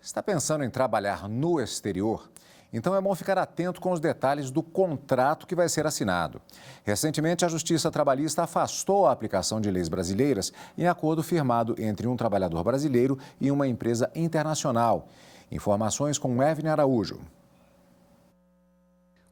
Está pensando em trabalhar no exterior? Então é bom ficar atento com os detalhes do contrato que vai ser assinado. Recentemente, a Justiça Trabalhista afastou a aplicação de leis brasileiras em acordo firmado entre um trabalhador brasileiro e uma empresa internacional. Informações com Evne Araújo.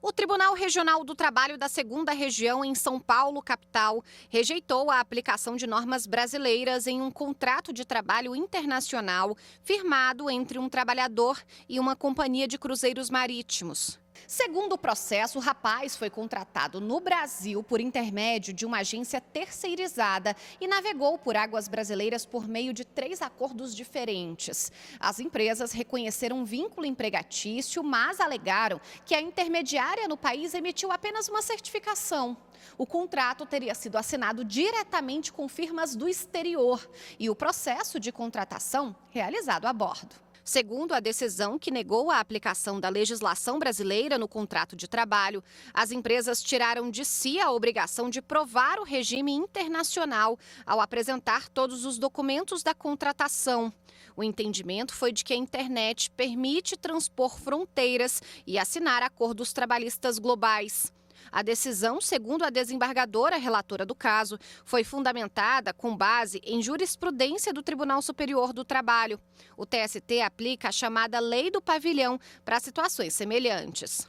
O Tribunal Regional do Trabalho da 2ª Região em São Paulo, capital, rejeitou a aplicação de normas brasileiras em um contrato de trabalho internacional firmado entre um trabalhador e uma companhia de cruzeiros marítimos. Segundo o processo, o rapaz foi contratado no Brasil por intermédio de uma agência terceirizada e navegou por águas brasileiras por meio de 3 acordos diferentes. As empresas reconheceram um vínculo empregatício, mas alegaram que a intermediária no país emitiu apenas uma certificação. O contrato teria sido assinado diretamente com firmas do exterior e o processo de contratação realizado a bordo. Segundo a decisão que negou a aplicação da legislação brasileira no contrato de trabalho, as empresas tiraram de si a obrigação de provar o regime internacional ao apresentar todos os documentos da contratação. O entendimento foi de que a internet permite transpor fronteiras e assinar acordos trabalhistas globais. A decisão, segundo a desembargadora relatora do caso, foi fundamentada com base em jurisprudência do Tribunal Superior do Trabalho. O TST aplica a chamada Lei do Pavilhão para situações semelhantes.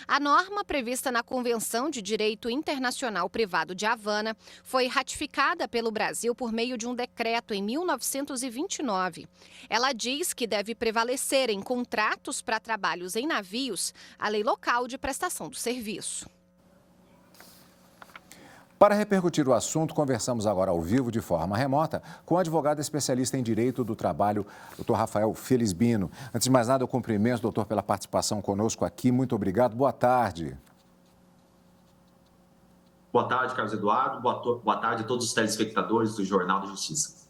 A norma, prevista na Convenção de Direito Internacional Privado de Havana, foi ratificada pelo Brasil por meio de um decreto em 1929. Ela diz que deve prevalecer em contratos para trabalhos em navios a lei local de prestação do serviço. Para repercutir o assunto, conversamos agora ao vivo, de forma remota, com o advogado especialista em Direito do Trabalho, Dr. Rafael Felisbino. Antes de mais nada, eu cumprimento, doutor, pela participação conosco aqui. Muito obrigado. Boa tarde. Boa tarde, Carlos Eduardo. Boa tarde a todos os telespectadores do Jornal da Justiça.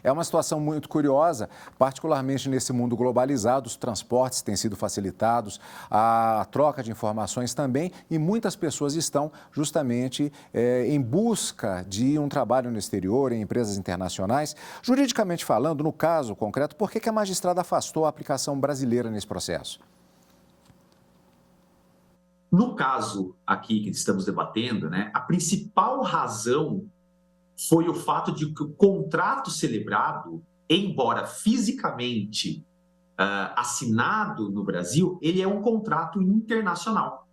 É uma situação muito curiosa, particularmente nesse mundo globalizado, os transportes têm sido facilitados, a troca de informações também, e muitas pessoas estão justamente em busca de um trabalho no exterior, em empresas internacionais. Juridicamente falando, no caso concreto, por que a magistrada afastou a aplicação brasileira nesse processo? No caso aqui que estamos debatendo, a principal razão foi o fato de que o contrato celebrado, embora fisicamente assinado no Brasil, ele é um contrato internacional.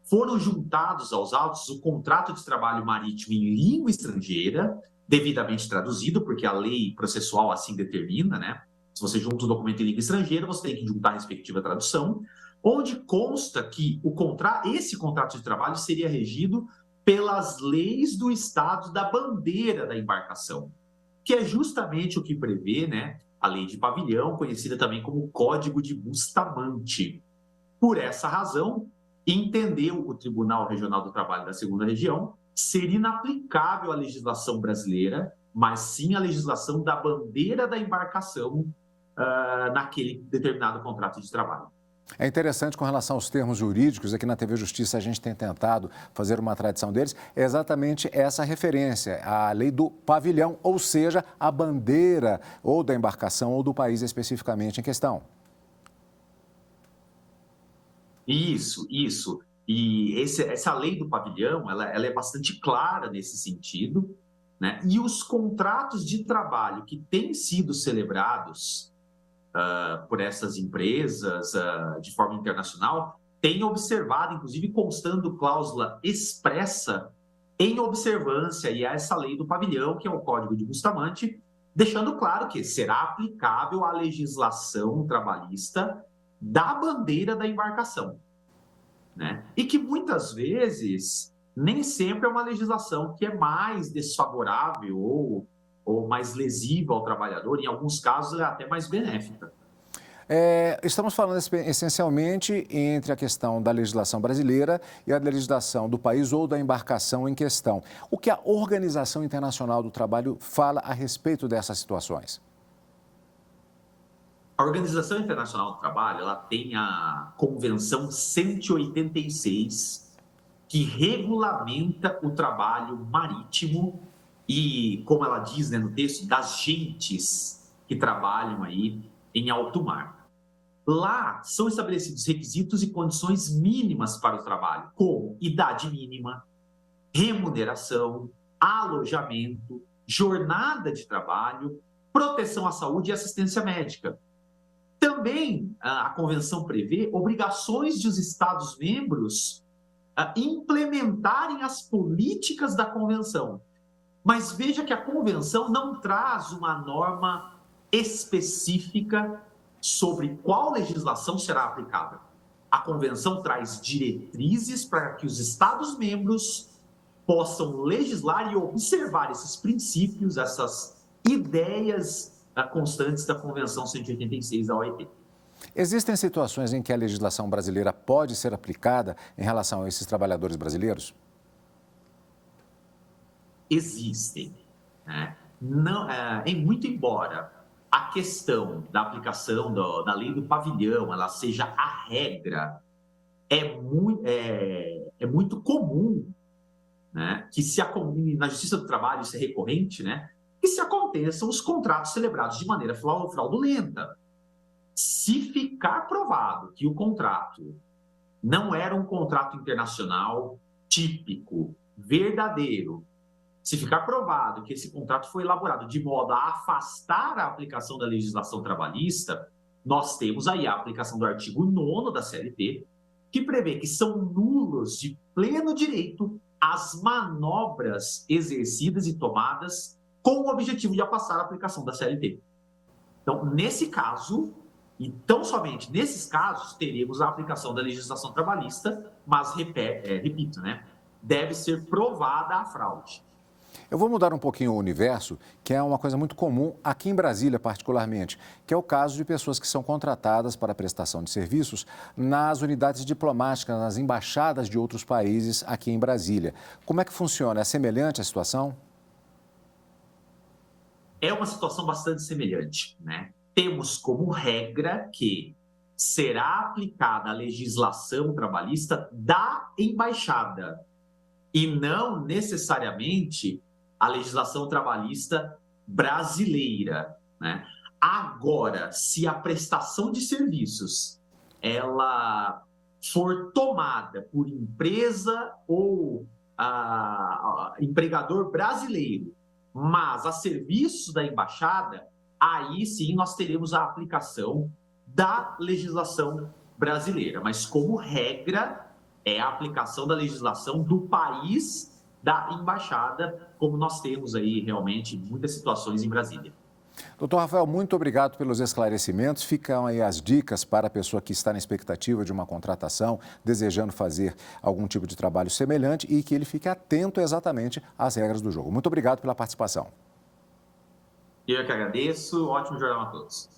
Foram juntados aos autos o contrato de trabalho marítimo em língua estrangeira, devidamente traduzido, porque a lei processual assim determina, Se você junta o documento em língua estrangeira, você tem que juntar a respectiva tradução, onde consta que esse contrato de trabalho seria regido pelas leis do estado da bandeira da embarcação, que é justamente o que prevê, a lei de pavilhão, conhecida também como Código de Bustamante. Por essa razão, entendeu o Tribunal Regional do Trabalho da 2ª Região ser inaplicável a legislação brasileira, mas sim a legislação da bandeira da embarcação naquele determinado contrato de trabalho. É interessante com relação aos termos jurídicos, aqui na TV Justiça a gente tem tentado fazer uma tradição deles, é exatamente essa referência, a lei do pavilhão, ou seja, a bandeira ou da embarcação ou do país especificamente em questão. Isso. E essa lei do pavilhão, ela é bastante clara nesse sentido, E os contratos de trabalho que têm sido celebrados por essas empresas de forma internacional, tem observado, inclusive constando cláusula expressa em observância a essa lei do pavilhão, que é o Código de Bustamante, deixando claro que será aplicável a legislação trabalhista da bandeira da embarcação, E que muitas vezes nem sempre é uma legislação que é mais desfavorável ou mais lesiva ao trabalhador, em alguns casos é até mais benéfica. Estamos falando essencialmente entre a questão da legislação brasileira e a legislação do país ou da embarcação em questão. O que a Organização Internacional do Trabalho fala a respeito dessas situações? A Organização Internacional do Trabalho, ela tem a Convenção 186, que regulamenta o trabalho marítimo e, como ela diz no texto, das gentes que trabalham aí em alto mar. Lá são estabelecidos requisitos e condições mínimas para o trabalho, como idade mínima, remuneração, alojamento, jornada de trabalho, proteção à saúde e assistência médica. Também a convenção prevê obrigações de os Estados-membros implementarem as políticas da convenção. Mas veja que a convenção não traz uma norma específica sobre qual legislação será aplicada. A convenção traz diretrizes para que os Estados-membros possam legislar e observar esses princípios, essas ideias constantes da Convenção 186 da OIT. Existem situações em que a legislação brasileira pode ser aplicada em relação a esses trabalhadores brasileiros? Existem. Né? Não, muito embora a questão da aplicação da lei do pavilhão ela seja a regra, é muito comum, né, que na Justiça do Trabalho isso é recorrente, né, que se aconteçam os contratos celebrados de maneira fraudulenta. Se ficar provado que o contrato não era um contrato internacional típico, verdadeiro, se ficar provado que esse contrato foi elaborado de modo a afastar a aplicação da legislação trabalhista, nós temos aí a aplicação do artigo 9º da CLT, que prevê que são nulos de pleno direito as manobras exercidas e tomadas com o objetivo de afastar a aplicação da CLT. Então, nesse caso, e tão somente nesses casos, teremos a aplicação da legislação trabalhista, mas, repito, né, deve ser provada a fraude. Eu vou mudar um pouquinho o universo, que é uma coisa muito comum aqui em Brasília, particularmente, que é o caso de pessoas que são contratadas para prestação de serviços nas unidades diplomáticas, nas embaixadas de outros países aqui em Brasília. Como é que funciona? É semelhante a situação? É uma situação bastante semelhante, né? Temos como regra que será aplicada a legislação trabalhista da embaixada e não necessariamente a legislação trabalhista brasileira, né? Agora, se a prestação de serviços ela for tomada por empresa ou empregador brasileiro, mas a serviços da embaixada, aí sim nós teremos a aplicação da legislação brasileira. Mas, como regra, é a aplicação da legislação do país da embaixada, como nós temos aí realmente muitas situações em Brasília. Doutor Rafael, muito obrigado pelos esclarecimentos. Ficam aí as dicas para a pessoa que está na expectativa de uma contratação, desejando fazer algum tipo de trabalho semelhante e que ele fique atento exatamente às regras do jogo. Muito obrigado pela participação. Eu que agradeço. Ótimo jornal a todos.